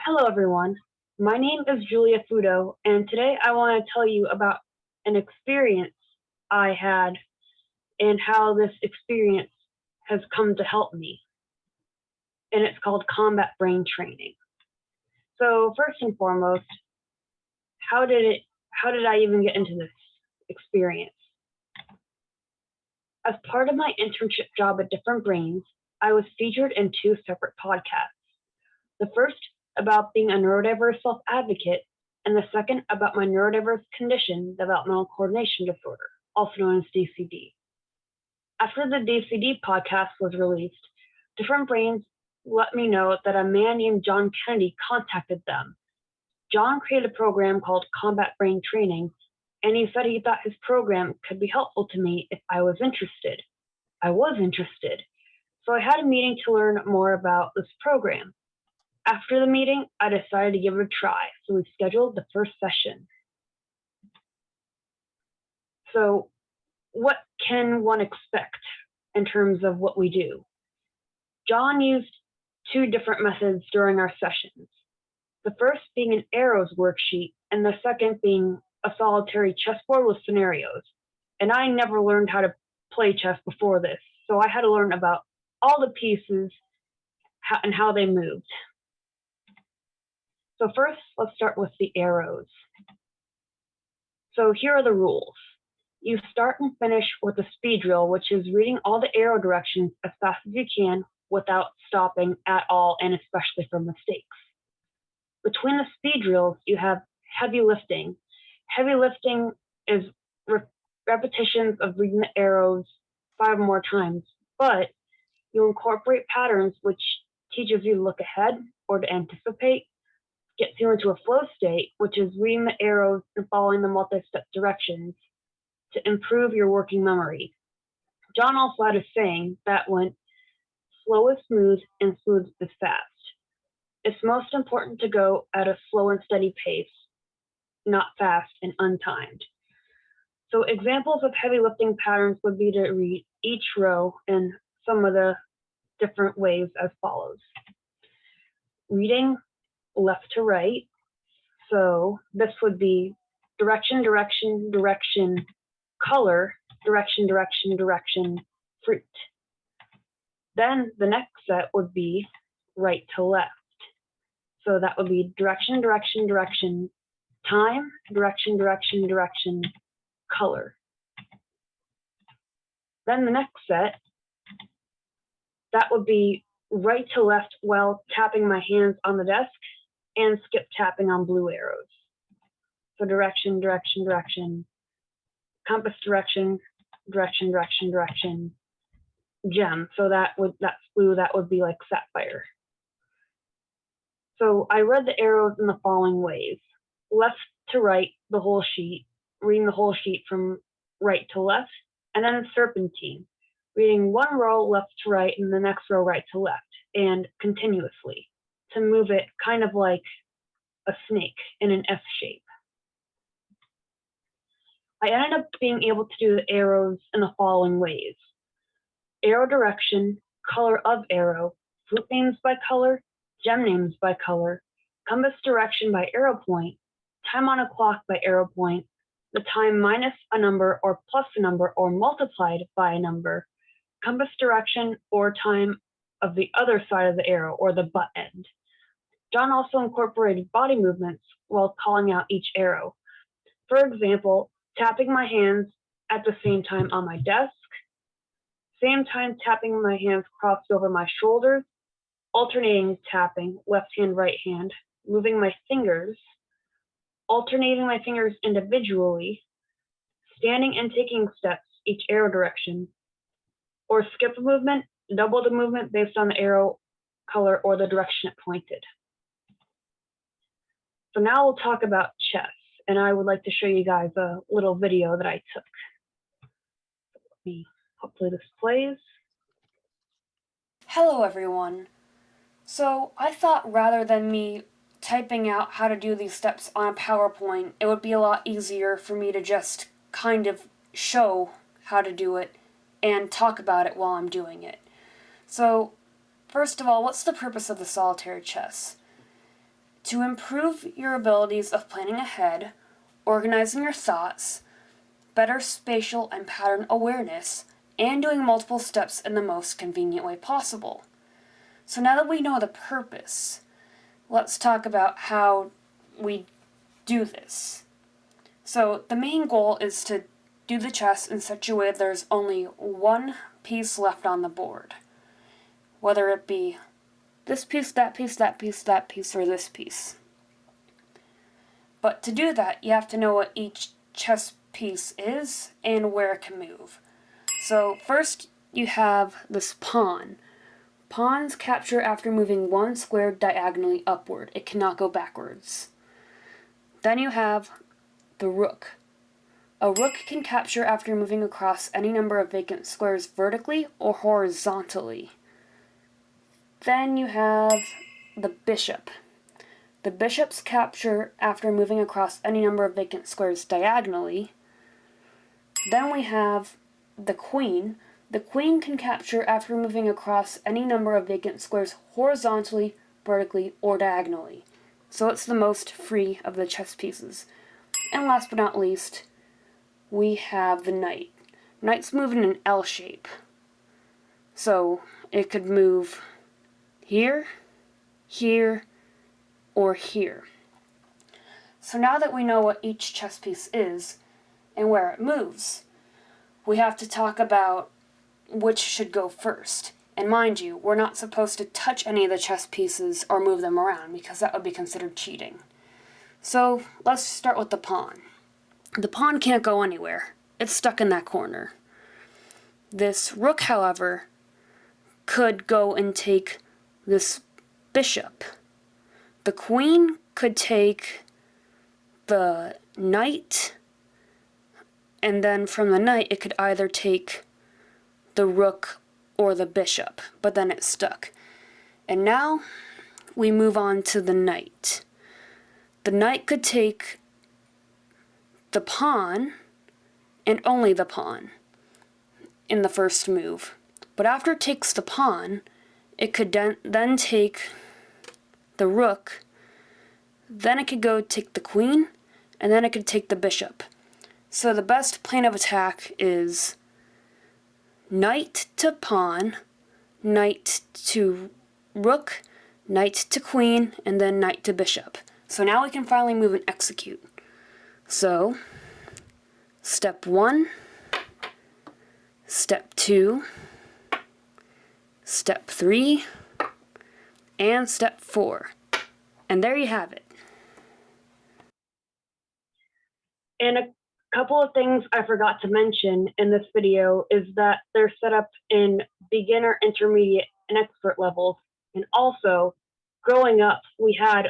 Hello, everyone. My name is Julia Futo, and today I want to tell you about an experience I had and how this experience has come to help me. And it's called combat brain training. So first and foremost, how did I even get into this experience? As part of my internship job at Different Brains, I was featured in two separate podcasts. The first about being a neurodiverse self-advocate, and the second about my neurodiverse condition, Developmental Coordination Disorder, also known as DCD. After the DCD podcast was released, Different Brains let me know that a man named John Kennedy contacted them. John created a program called Combat Brain Training, and he said he thought his program could be helpful to me if I was interested. I was interested, so I had a meeting to learn more about this program. After the meeting, I decided to give it a try, so we scheduled the first session. So what can one expect in terms of what we do? John used two different methods during our sessions. The first being an arrows worksheet, and the second being a solitary chessboard with scenarios. And I never learned how to play chess before this, so I had to learn about all the pieces and how they moved. So first, let's start with the arrows. So here are the rules. You start and finish with a speed drill, which is reading all the arrow directions as fast as you can without stopping at all, and especially for mistakes. Between the speed drills, you have heavy lifting. Heavy lifting is repetitions of reading the arrows 5 more times, but you incorporate patterns which teaches you to look ahead or to anticipate, gets you into a flow state, which is reading the arrows and following the multi-step directions to improve your working memory. John also had a saying that went, slow is smooth and smooth is fast. It's most important to go at a slow and steady pace, not fast and untimed. So examples of heavy lifting patterns would be to read each row in some of the different ways as follows. Reading left to right. So this would be direction, direction, direction, color, direction, direction, direction, fruit. Then the next set would be right to left. So that would be direction, direction, direction, time, direction, direction, direction, color. Then the next set, that would be right to left while tapping my hands on the desk and skip tapping on blue arrows. So direction, direction, direction, compass direction, direction, direction, direction, gem. So that's blue, that would be like sapphire. So I read the arrows in the following ways. Left to right, the whole sheet, reading the whole sheet from right to left, and then serpentine, reading one row left to right and the next row right to left, and continuously to move it kind of like a snake in an S shape. I ended up being able to do the arrows in the following ways. Arrow direction, color of arrow, fruit names by color, gem names by color, compass direction by arrow point, time on a clock by arrow point, the time minus a number or plus a number or multiplied by a number, compass direction or time of the other side of the arrow or the butt end. John also incorporated body movements while calling out each arrow. For example, tapping my hands at the same time on my desk, same time tapping my hands crossed over my shoulders, alternating tapping, left hand, right hand, moving my fingers, alternating my fingers individually, standing and taking steps each arrow direction, or skip a movement, double the movement based on the arrow color or the direction it pointed. So now we'll talk about chess, and I would like to show you guys a little video that I took. Hopefully this plays. Hello everyone. So I thought rather than me typing out how to do these steps on a PowerPoint, it would be a lot easier for me to just kind of show how to do it and talk about it while I'm doing it. So first of all, what's the purpose of the solitaire chess? to improve your abilities of planning ahead, organizing your thoughts, better spatial and pattern awareness, and doing multiple steps in the most convenient way possible. So now that we know the purpose, let's talk about how we do this. So the main goal is to do the chess in such a way that there's only one piece left on the board, whether it be this piece, that piece, that piece, that piece, or this piece. But to do that, you have to know what each chess piece is and where it can move. So first you have this pawn. Pawns capture after moving one square diagonally upward. It cannot go backwards. Then you have the rook. A rook can capture after moving across any number of vacant squares vertically or horizontally. Then you have the bishop. The bishops capture after moving across any number of vacant squares diagonally. Then we have the queen. The queen can capture after moving across any number of vacant squares horizontally, vertically, or diagonally. So it's the most free of the chess pieces. And last but not least, we have the knight. Knights move in an L shape. So it could move here, here, or here. So now that we know what each chess piece is and where it moves, we have to talk about which should go first. And mind you, we're not supposed to touch any of the chess pieces or move them around because that would be considered cheating. So let's start with the pawn. The pawn can't go anywhere. It's stuck in that corner. This rook, however, could go and take this bishop. The queen could take the knight, and then from the knight it could either take the rook or the bishop, but then it's stuck. And now we move on to the knight. The knight could take the pawn, and only the pawn, in the first move. But after it takes the pawn, it could then take the rook, then it could go take the queen, and then it could take the bishop. So the best plan of attack is knight to pawn, knight to rook, knight to queen, and then knight to bishop. So now we can finally move and execute. So, step 1, step 2, step 3, and step 4. And there you have it. And a couple of things I forgot to mention in this video is that they're set up in beginner, intermediate, and expert levels. And also, growing up, we had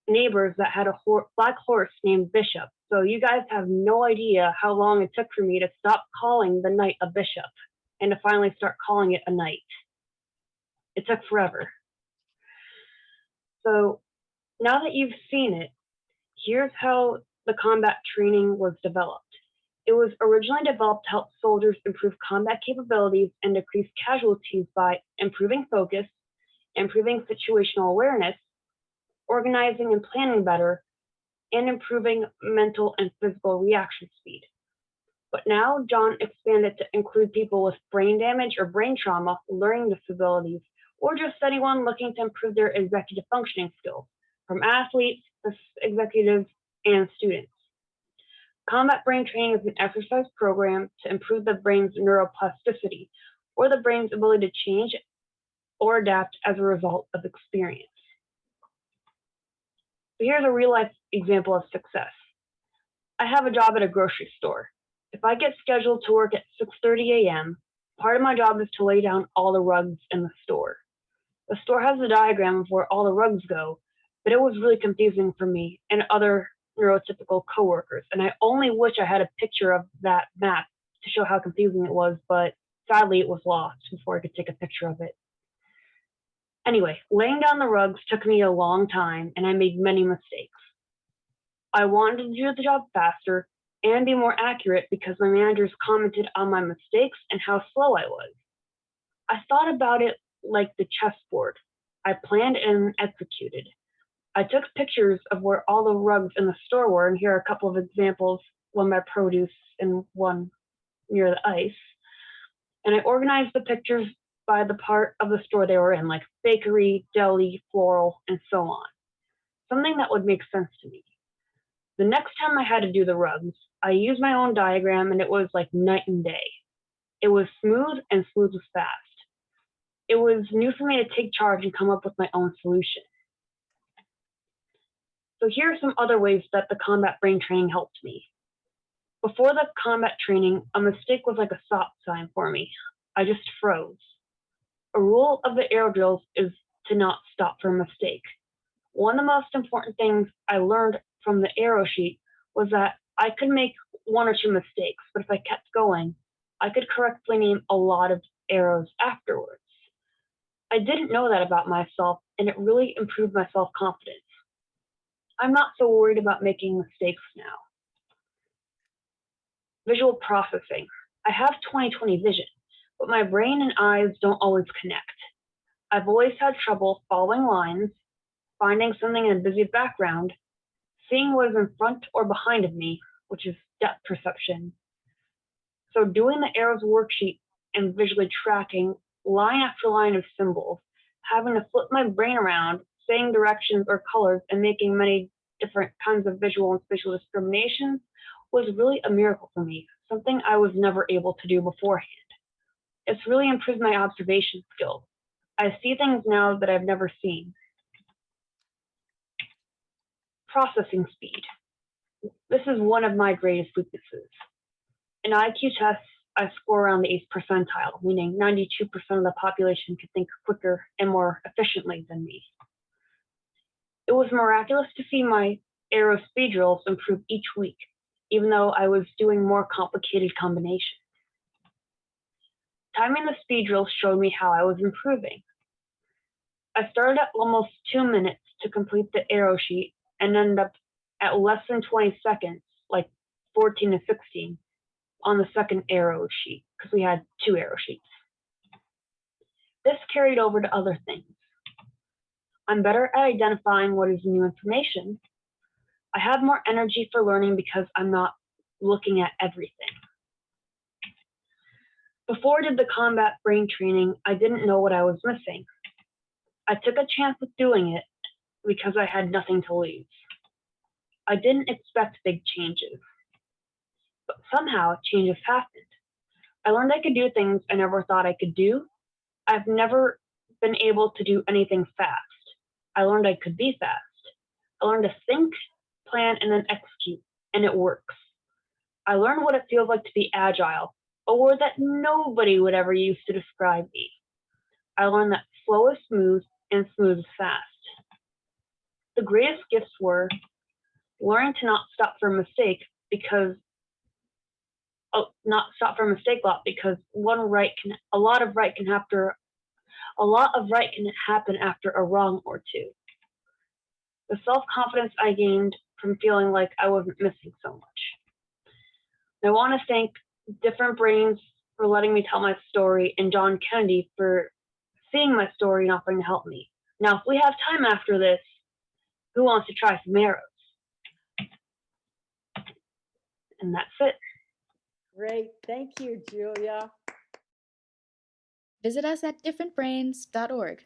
neighbors that had a black horse named Bishop. So you guys have no idea how long it took for me to stop calling the knight a bishop and to finally start calling it a knight. It took forever. So now that you've seen it, here's how the combat training was developed. It was originally developed to help soldiers improve combat capabilities and decrease casualties by improving focus, improving situational awareness, organizing and planning better, and improving mental and physical reaction speed. But now John expanded to include people with brain damage or brain trauma, learning disabilities, or just anyone looking to improve their executive functioning skills, from athletes to executives and students. Combat brain training is an exercise program to improve the brain's neuroplasticity, or the brain's ability to change or adapt as a result of experience. So here's a real-life example of success. I have a job at a grocery store. If I get scheduled to work at 6:30 a.m., part of my job is to lay down all the rugs in the store. The store has a diagram of where all the rugs go, but it was really confusing for me and other neurotypical coworkers, and I only wish I had a picture of that map to show how confusing it was, but sadly it was lost before I could take a picture of it. Anyway, laying down the rugs took me a long time, and I made many mistakes. I wanted to do the job faster and be more accurate because my managers commented on my mistakes and how slow I was. I thought about it like the chessboard. I planned and executed. I took pictures of where all the rugs in the store were, and here are a couple of examples, one by produce and one near the ice. And I organized the pictures by the part of the store they were in, like bakery, deli, floral, and so on. Something that would make sense to me. The next time I had to do the rugs, I used my own diagram, and it was like night and day. It was smooth, and smooth was fast. It was new for me to take charge and come up with my own solution. So here are some other ways that the combat brain training helped me. Before the combat training, a mistake was like a stop sign for me. I just froze. A rule of the aero drills is to not stop for a mistake. One of the most important things I learned from the aero sheet was that I could make one or two mistakes, but if I kept going, I could correctly name a lot of arrows afterwards. I didn't know that about myself, and it really improved my self-confidence. I'm not so worried about making mistakes now. Visual processing. I have 20/20 vision, but my brain and eyes don't always connect. I've always had trouble following lines, finding something in a busy background, seeing what is in front or behind of me, which is depth perception. So doing the arrows worksheet and visually tracking line after line of symbols, having to flip my brain around, saying directions or colors, and making many different kinds of visual and spatial discriminations was really a miracle for me, something I was never able to do beforehand. It's really improved my observation skills. I see things now that I've never seen. Processing speed. This is one of my greatest weaknesses. In IQ tests, I score around the 8th percentile, meaning 92% of the population could think quicker and more efficiently than me. It was miraculous to see my aero speed drills improve each week, even though I was doing more complicated combinations. Timing the speed drills showed me how I was improving. I started at almost 2 minutes to complete the aero sheet and ended up at less than 20 seconds, like 14 to 16, on the second aero sheet, because we had 2 aero sheets. This carried over to other things. I'm better at identifying what is new information. I have more energy for learning because I'm not looking at everything. Before I did the combat brain training, I didn't know what I was missing. I took a chance with doing it because I had nothing to lose. I didn't expect big changes, but somehow changes happened. I learned I could do things I never thought I could do. I've never been able to do anything fast. I learned I could be fast. I learned to think, plan, and then execute, and it works. I learned what it feels like to be agile, a word that nobody would ever use to describe me. I learned that slow is smooth and smooth is fast. The greatest gifts were learning to not stop for a mistake because a lot of right can happen after a wrong or two. The self-confidence I gained from feeling like I wasn't missing so much. I want to thank Different Brains for letting me tell my story, and John Kennedy for seeing my story and offering to help me. Now, if we have time after this, who wants to try some arrows? And that's it. Great. Thank you, Julia. Visit us at differentbrains.org.